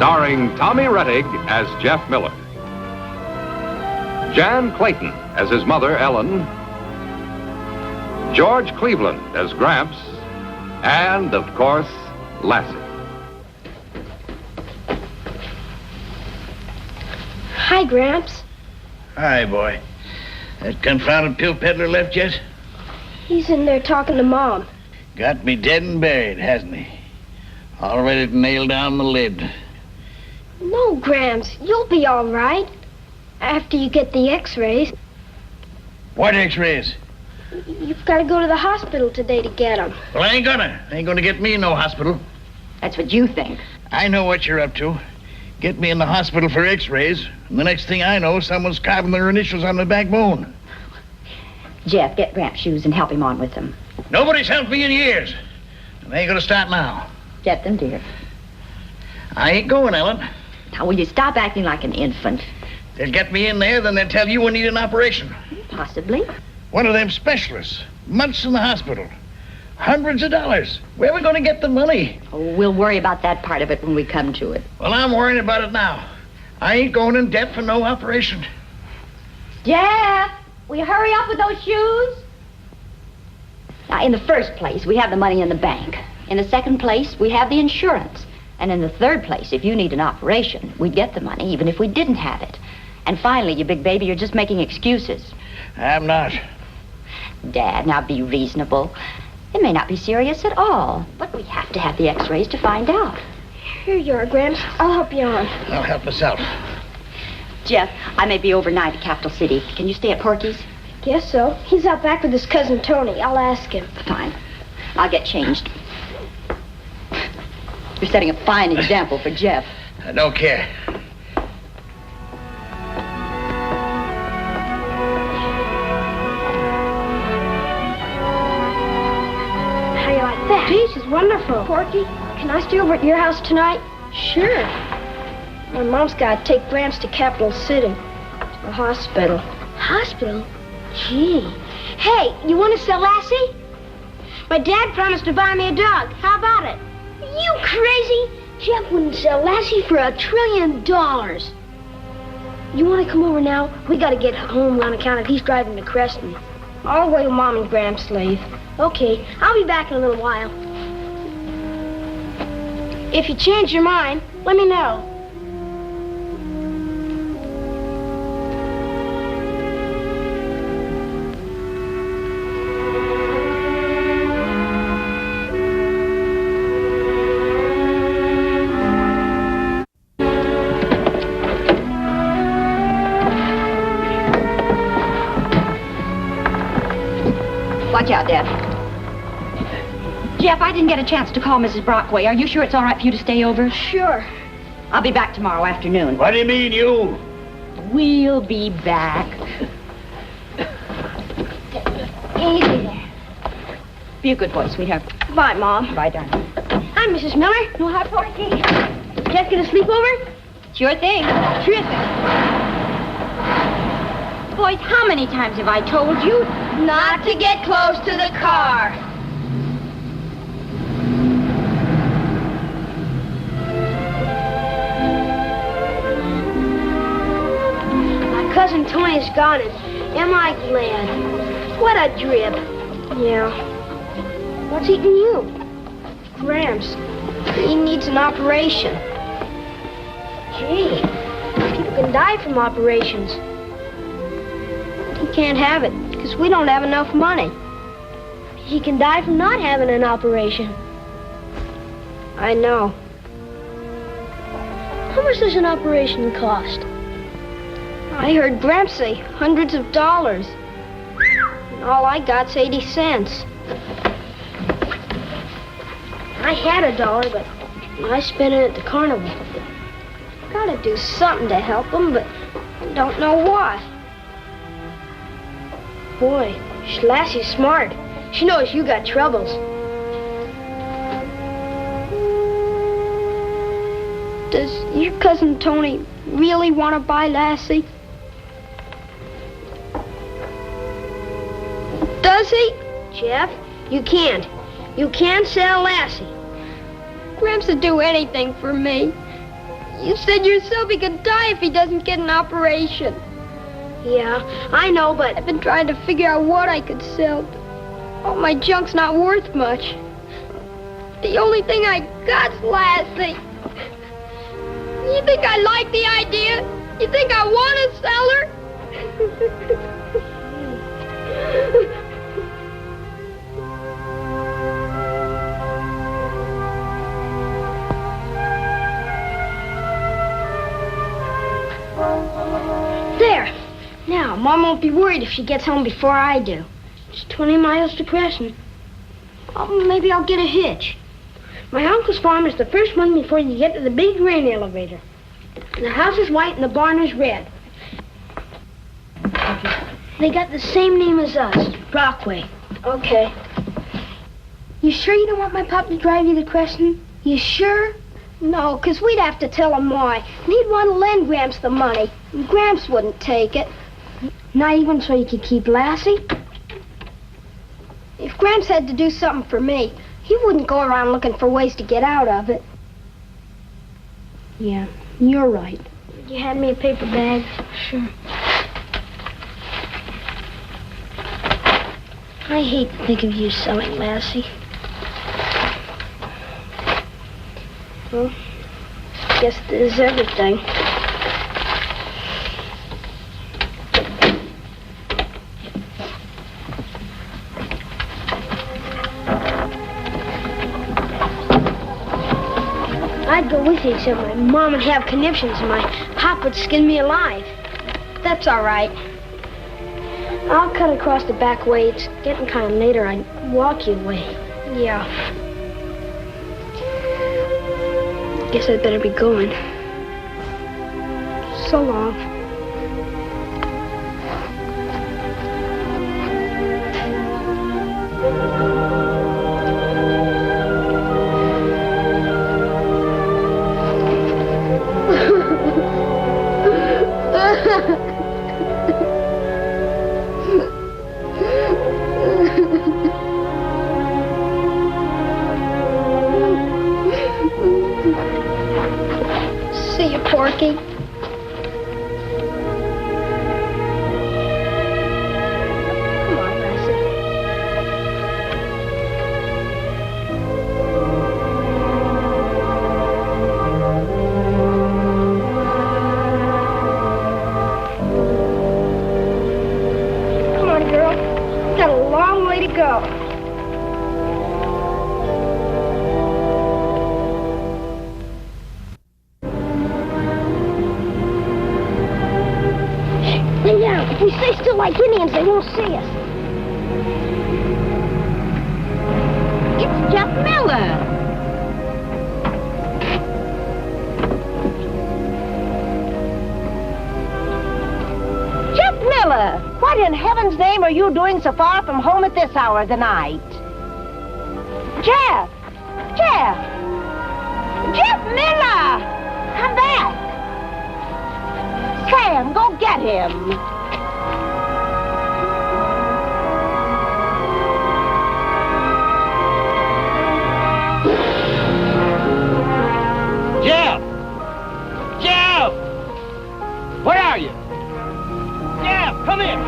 Starring Tommy Rettig as Jeff Miller, Jan Clayton as his mother, Ellen, George Cleveland as Gramps, and, of course, Lassie. Hi, Gramps. Hi, boy. That confounded pill peddler left yet? He's in there talking to Mom. Got me dead and buried, hasn't he? All ready to nail down the lid. No, Gramps, you'll be all right. After you get the x-rays. What x-rays? You've got to go to the hospital today to get them. Well, I ain't gonna. Ain't gonna get me in no hospital. That's what you think. I know what you're up to. Get me in the hospital for x-rays, and the next thing I know, someone's carving their initials on my backbone. Jeff, get Gramps' shoes and help him on with them. Nobody's helped me in years. And I ain't gonna start now. Get them, dear. I ain't going, Ellen. Now, will you stop acting like an infant? They'll get me in there, then they'll tell you we need an operation. Possibly. One of them specialists. Months in the hospital. Hundreds of dollars. Where are we going to get the money? Oh, we'll worry about that part of it when we come to it. Well, I'm worrying about it now. I ain't going in debt for no operation. Jeff, will you hurry up with those shoes? Now, in the first place, we have the money in the bank. In the second place, we have the insurance. And in the third place, if you need an operation, we'd get the money even if we didn't have it. And finally, you big baby, you're just making excuses. I'm not. Dad, now be reasonable. It may not be serious at all, but we have to have the x-rays to find out. Here you are, Gramps. I'll help you on. I'll help myself. Jeff, I may be overnight at Capital City. Can you stay at Porky's? Guess so. He's out back with his cousin Tony. I'll ask him. Fine. I'll get changed. You're setting a fine example for Jeff. I don't care. How you like that? Gee, she's wonderful. Porky, can I stay over at your house tonight? Sure. My mom's got to take Gramps to Capital City. To the hospital. Hospital? Gee. Hey, you want to sell Lassie? My dad promised to buy me a dog. How about it? You crazy? Jeff wouldn't sell Lassie for $1 trillion. You want to come over now? We got to get home on account of he's driving to Creston. I'll wait till Mom and Gramps leave. Okay, I'll be back in a little while. If you change your mind, let me know. Watch out, Dad. Jeff, I didn't get a chance to call Mrs. Brockway. Are you sure it's all right for you to stay over? Sure. I'll be back tomorrow afternoon. What do you mean, you? We'll be back. Easy there. Be a good boy, sweetheart. Bye, Mom. Bye, darling. Hi, Mrs. Miller. No hot Porky. Jeff gonna sleep over? Sure thing. Sure thing. Boys, how many times have I told you Not to get close to the car. My cousin Tony's gone, and am I glad? What a drip. Yeah. What's eating you? Gramps. He needs an operation. Gee, people can die from operations. He can't have it, because we don't have enough money. He can die from not having an operation. I know. How much does an operation cost? I heard Gramps say hundreds of dollars. And all I got's 80 cents. I had $1, but I spent it at the carnival. Gotta do something to help him, but don't know what. Boy, Lassie's smart. She knows you got troubles. Does your cousin Tony really want to buy Lassie? Does he? Jeff, you can't. You can't sell Lassie. Gramps would do anything for me. You said your Sylvie could die if he doesn't get an operation. Yeah, I know, but I've been trying to figure out what I could sell. All my junk's not worth much. The only thing I got's Lassie. You think I like the idea? You think I want to sell her? There. Now, Mom won't be worried if she gets home before I do. It's 20 miles to Crescent. Oh, maybe I'll get a hitch. My uncle's farm is the first one before you get to the big grain elevator. The house is white and the barn is red. They got the same name as us, Brockway. Okay. You sure you don't want my pop to drive you to Crescent? You sure? No, 'cause we'd have to tell him why. And he'd want to lend Gramps the money. And Gramps wouldn't take it. Not even so you could keep Lassie? If Gramps had to do something for me, he wouldn't go around looking for ways to get out of it. Yeah, you're right. You hand me a paper bag? Sure. I hate to think of you selling Lassie. Well, guess this is everything. I'd go with you, except my mom would have conniptions and my pop would skin me alive. That's all right. I'll cut across the back way. It's getting kind of later. I'd walk you away. Yeah. Guess I'd better be going. So long. See you, Porky. Come on, Lassie. Come on, girl. We've got a long way to go. Lay down. If we stay still like Indians, they won't see us. It's Jeff Miller. Jeff Miller, what in heaven's name are you doing so far from home at this hour of the night? Jeff! Jeff! Jeff Miller! Come back! Sam, go get him. Jeff! Jeff! Where are you? Jeff, come here!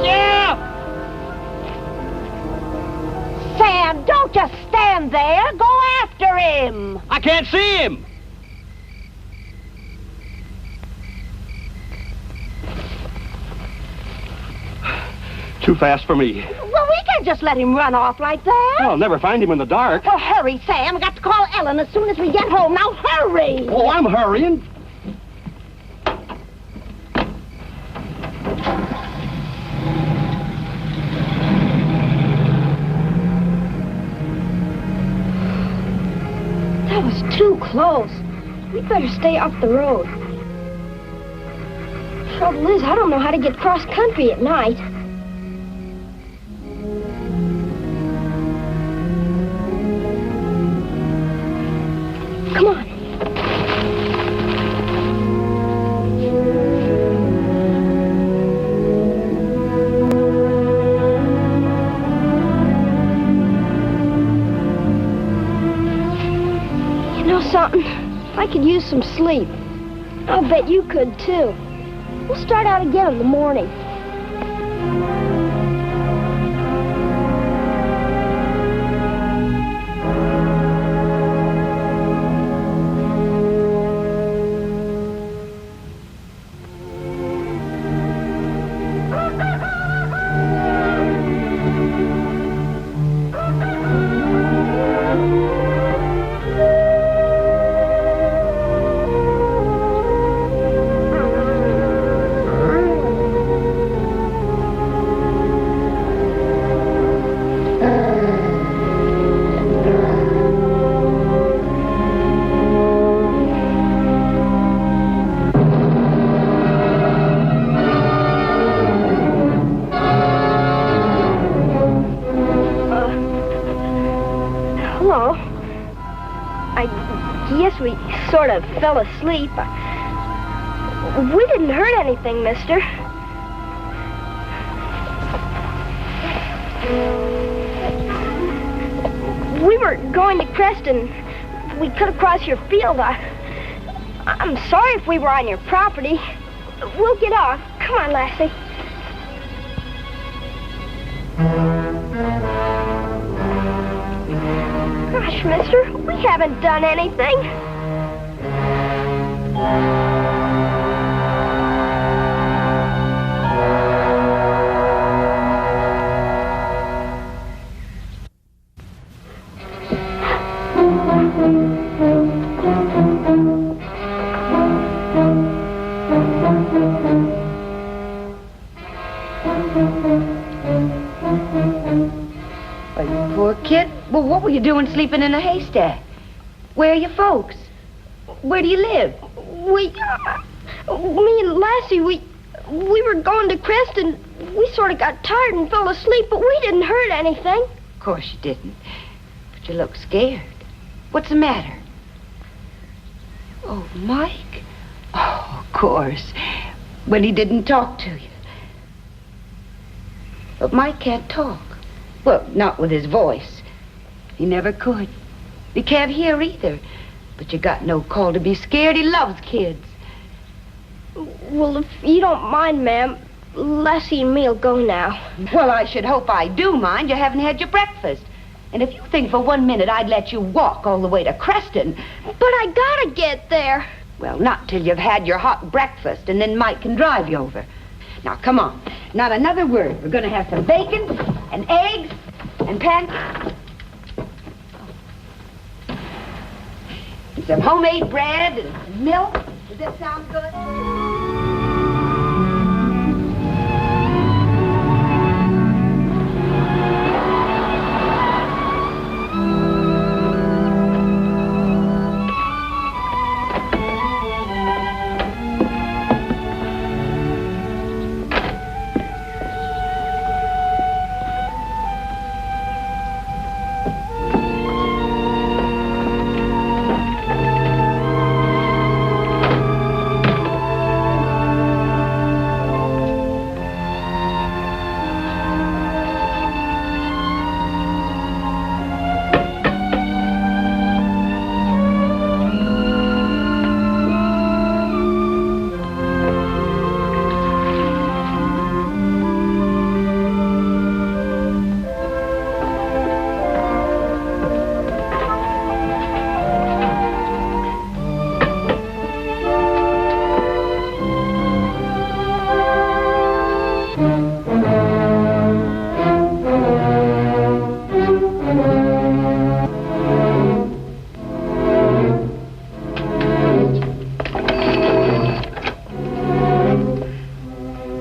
Jeff! Sam, don't just stand there. Go after him. I can't see him! Too fast for me. Well, we can't just let him run off like that. I'll never find him in the dark. Well, hurry, Sam. I got to call Ellen as soon as we get home. Now, hurry. Oh, I'm hurrying. That was too close. We'd better stay off the road. Trouble is, I don't know how to get cross country at night. Come on. I could use some sleep. I'll bet you could, too. We'll start out again in the morning. Hello. I guess we sort of fell asleep. We didn't hurt anything, mister. We were going to Creston. We cut across your field. I'm sorry if we were on your property. We'll get off. Come on, Lassie. Gosh, mister, we haven't done anything. Poor kid. Well, what were you doing sleeping in a haystack? Where are your folks? Where do you live? Me and Lassie, we were going to Creston. We sort of got tired and fell asleep, but we didn't hurt anything. Of course you didn't. But you look scared. What's the matter? Oh, Mike? Oh, of course. When he didn't talk to you. But Mike can't talk. Well, not with his voice. He never could. He can't hear either. But you got no call to be scared. He loves kids. Well, if you don't mind, ma'am, Lassie and me'll go now. Well, I should hope I do mind. You haven't had your breakfast. And if you think for 1 minute I'd let you walk all the way to Creston... But I gotta get there. Well, not till you've had your hot breakfast, and then Mike can drive you over. Now, come on. Not another word. We're going to have some bacon and eggs and pancakes. And some homemade bread and milk. Does that sound good?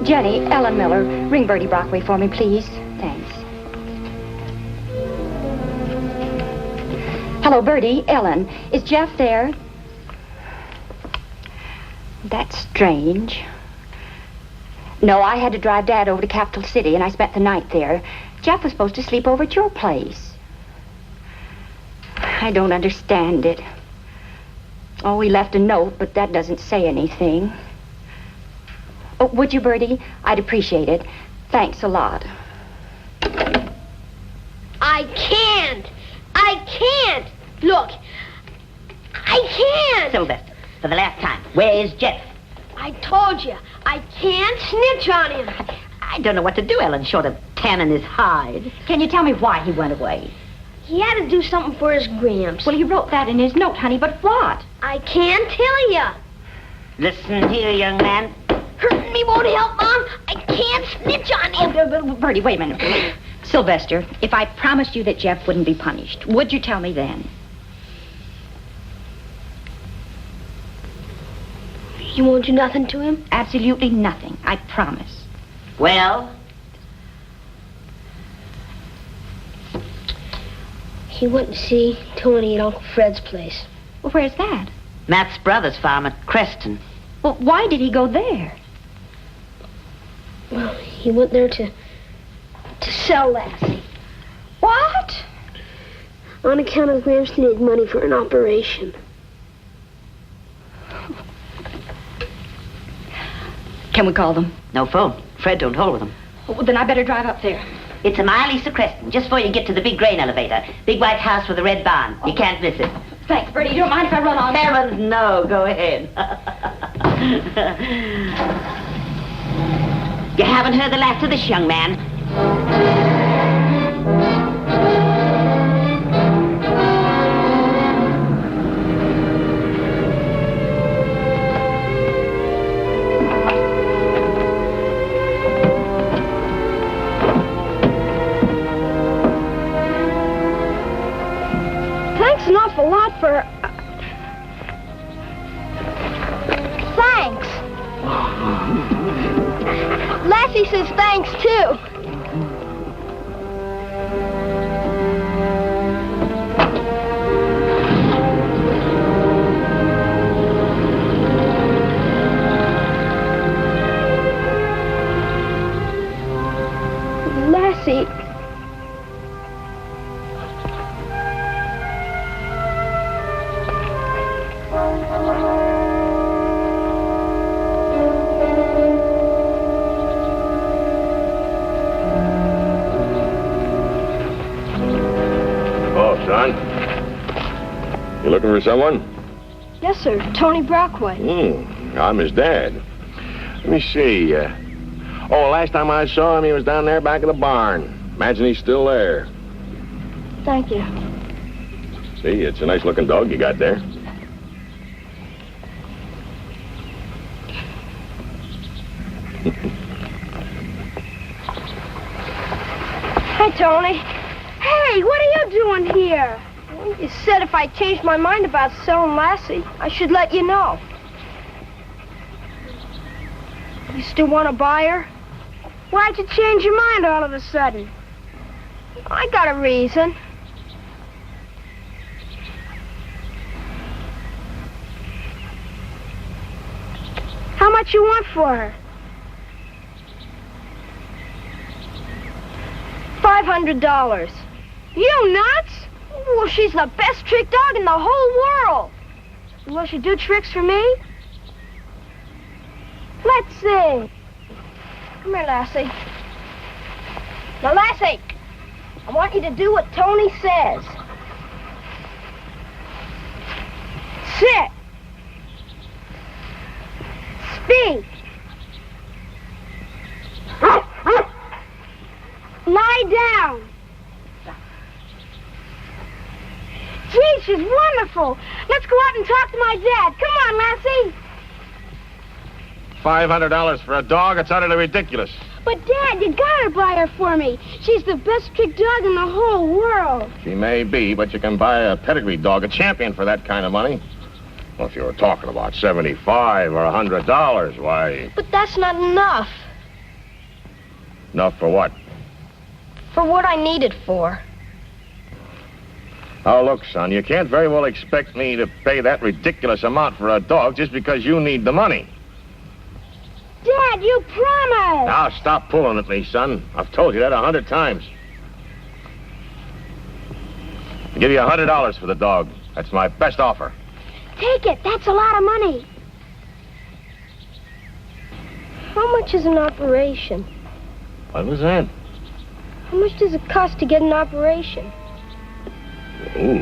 Jenny, Ellen Miller, ring Bertie Brockway for me, please. Thanks. Hello, Bertie. Ellen. Is Jeff there? That's strange. No, I had to drive Dad over to Capital City, and I spent the night there. Jeff was supposed to sleep over at your place. I don't understand it. Oh, he left a note, but that doesn't say anything. Oh, would you, Bertie? I'd appreciate it. Thanks a lot. I can't. Look, I I can't! Sylvester, for the last time, where is Jeff? I told you, I can't snitch on him. I don't know what to do, Ellen, short of tanning his hide. Can you tell me why he went away? He had to do something for his Gramps. Well, he wrote that in his note, honey, but what? I can't tell you. Listen here, young man. Hurting me won't help, Mom. I can't snitch on him. Bertie, wait a minute. Sylvester, if I promised you that Jeff wouldn't be punished, would you tell me then? You won't do nothing to him? Absolutely nothing. I promise. Well? He went to see Tony at Uncle Fred's place. Well, where's that? Matt's brother's farm at Creston. Well, why did he go there? Well, he went there to sell Lassie. What? On account of Gramps needed money for an operation. Can we call them? No phone. Fred don't hold with him. Well, then I better drive up there. It's a mile east of Creston, just before you get to the big grain elevator. Big white house with a red barn. You can't miss it. Thanks, Bertie. You don't mind if I run on? Heavens, no. Go ahead. You haven't heard the last of this young man. Thanks an awful lot for... Thanks. Lassie says thanks, too. Lassie... Son? You looking for someone? Yes, sir. Tony Brockway. I'm his dad. Let me see. Last time I saw him, he was down there back of the barn. Imagine he's still there. Thank you. See, it's a nice-looking dog you got there. Hi, Tony. Hey, what are you doing here? You said if I changed my mind about selling Lassie, I should let you know. You still want to buy her? Why'd you change your mind all of a sudden? I got a reason. How much you want for her? $500. You nuts? Well, she's the best trick dog in the whole world. Will she do tricks for me? Let's see. Come here, Lassie. Now, Lassie, I want you to do what Tony says. Sit. Speak. Lie down. Gee, she's wonderful. Let's go out and talk to my dad. Come on, Lassie. $500 for a dog? It's utterly ridiculous. But, Dad, you gotta buy her for me. She's the best trick dog in the whole world. She may be, but you can buy a pedigree dog, a champion, for that kind of money. Well, if you were talking about $75 or $100, why... But that's not enough. Enough for what? For what I need it for. Oh, look, son, you can't very well expect me to pay that ridiculous amount for a dog just because you need the money. Dad, you promised. Now, stop pulling at me, son. I've told you that 100 times. I'll give you $100 for the dog. That's my best offer. Take it. That's a lot of money. How much is an operation? What was that? How much does it cost to get an operation? Ooh,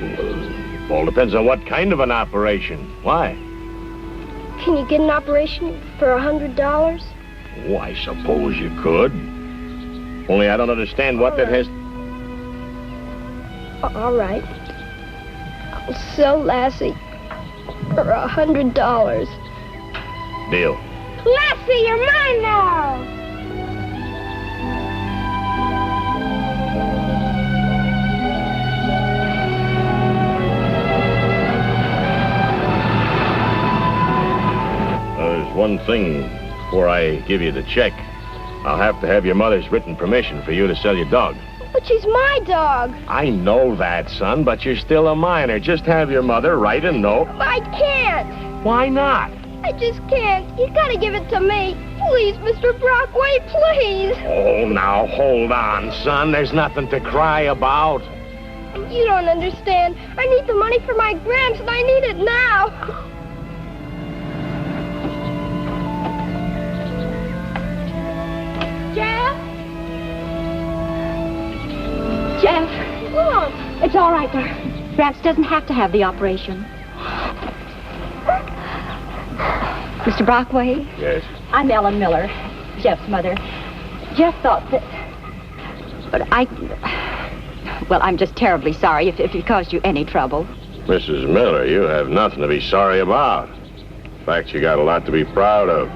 Well, depends on what kind of an operation. Why? Can you get an operation for $100? Oh, I suppose you could. Only I don't understand what that has... All right. I'll sell Lassie for $100. Deal. Lassie, you're mine now! There's one thing before I give you the check. I'll have to have your mother's written permission for you to sell your dog. But she's my dog. I know that, son, but you're still a minor. Just have your mother write a note. I can't. Why not? I just can't. You gotta give it to me. Please, Mr. Brockway, please. Oh, now, hold on, son. There's nothing to cry about. You don't understand. I need the money for my Gramps, and I need it now. Jeff? Jeff, Look. it's all right, there. Gramps doesn't have to have the operation. Mr. Brockway? Yes? I'm Ellen Miller, Jeff's mother. Jeff thought that... But well, I'm just terribly sorry if it caused you any trouble. Mrs. Miller, you have nothing to be sorry about. In fact, you got a lot to be proud of.